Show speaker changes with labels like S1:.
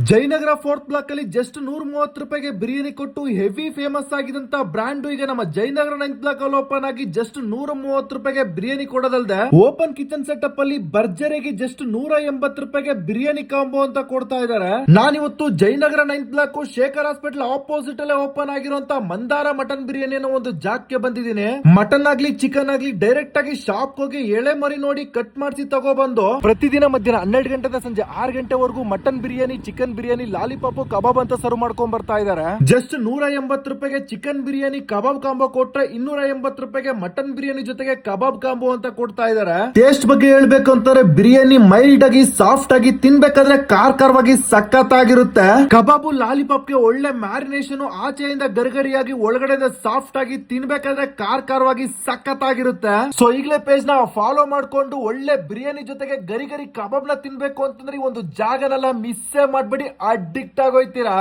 S1: Jayanagar fourth block ಅಲ್ಲಿ just 130 ರೂಪಾಯಿಗೆ ಬಿರಿಯಾನಿ ಕೊಟ್ಟು ಹೆವಿ ಫೇಮಸ್ ಆಗಿದಂತ ಬ್ರಾಂಡ್ ಈಗ ನಮ್ಮ ಜಯನಗರ 9th ಬ್ಲಾಕ್ ಅಲ್ಲಿ ಓಪನ್ ಆಗಿ ಜಸ್ಟ್ 130 ರೂಪಾಯಿಗೆ ಬಿರಿಯಾನಿ ಕೊಡೋದಲ್ದೆ ಓಪನ್ ಕಿಚನ್ ಸೆಟಪ್ ಅಲ್ಲಿ ಭರ್ಜರಿಗೆ ಜಸ್ಟ್ 180 ರೂಪಾಯಿಗೆ ಬಿರಿಯಾನಿ ಕಾಂಬೋ ಅಂತ ಕೊಡ್ತಾ ಇದಾರೆ. ನಾನಿವತ್ತು Jayanagar 9th block Shekhar hospital opposite ಅಲ್ಲೇ ಓಪನ್ ಆಗಿರುವಂತ ಮಂದಾರ ಮಟನ್ ಬಿರಿಯಾನಿ ಅನ್ನೋ ಒಂದು ಜಾಗಕ್ಕೆ ಬಂದಿದ್ದೀನಿ. ಮಟನ್ ಆಗ್ಲಿ ಚಿಕನ್ ಆಗ್ಲಿ ಡೈರೆಕ್ಟ್ ಆಗಿ ಶಾಪ್ ಹೋಗಿ ಎಳೆ ಮರಿ ನೋಡಿ ಕಟ್ ಮಾಡಿಸಿ ತಗೊಬಂದು ಪ್ರತಿದಿನ ಮಧ್ಯಾಹ್ನ 12 ಗಂಟೆದ ಸಂಜೆ 6 ಗಂಟೆವರೆಗೂ mutton biryani, chicken biryani, lollipop, kebab ಅಂತ ಸರ್ವ್ ಮಾಡ್ಕೊಂಡ್ ಬರ್ತಾ ಇದಾರೆ. ಜಸ್ಟ್ 180 ರೂಪಾಯಿಗೆ ಚಿಕನ್ ಬಿರಿಯಾನಿ ಕಬಾಬ್ ಕಾಂಬೋ ಕೊಟ್ರೆ 280 ರೂಪಾಯಿಗೆ ಮಟನ್ ಬಿರಿಯಾನಿ ಜೊತೆಗೆ ಕಬಾಬ್ ಕಾಂಬೋ ಅಂತ ಕೊಡ್ತಾ ಇದಾರೆ. ಟೇಸ್ಟ್ ಬಗ್ಗೆ ಹೇಳ್ಬೇಕು ಅಂತಾರೆ ಬಿರಿಯಾನಿ ಮೈಲ್ಡ್ ಆಗಿ ಸಾಫ್ಟ್ ಆಗಿ ತಿನ್ಬೇಕಾದ್ರೆ ಖಾರವಾಗಿ ಸಖತ್ತಾಗಿರುತ್ತೆ. ಕಬಾಬು ಲಾಲಿಪಾಪ್ ಗೆ ಒಳ್ಳೆ ಮ್ಯಾರಿನೇಷನ್, ಆಚೆಯಿಂದ ಗರಿಗರಿಯಾಗಿ ಒಳಗಡೆಯಿಂದ ಸಾಫ್ಟ್ ಆಗಿ ತಿನ್ಬೇಕಾದ್ರೆ ಖಾರವಾಗಿ ಸಖತ್ತಾಗಿರುತ್ತೆ. ಸೊ ಈಗಲೇ ಪೇಜ್ ನ ಫಾಲೋ ಮಾಡ್ಕೊಂಡು ಒಳ್ಳೆ ಬಿರಿಯಾನಿ ಜೊತೆಗೆ ಗರಿ ಕಬಾಬ್ ನ ತಿನ್ಬೇಕು ಅಂತಂದ್ರೆ ಈ ಒಂದು ಜಾಗನೆಲ್ಲ ಮಿಸ್ ಮಾಡ್ಬೇಡಿ, ಅಡಿಕ್ಟ್ ಆಗೋಯ್ತೀರಾ.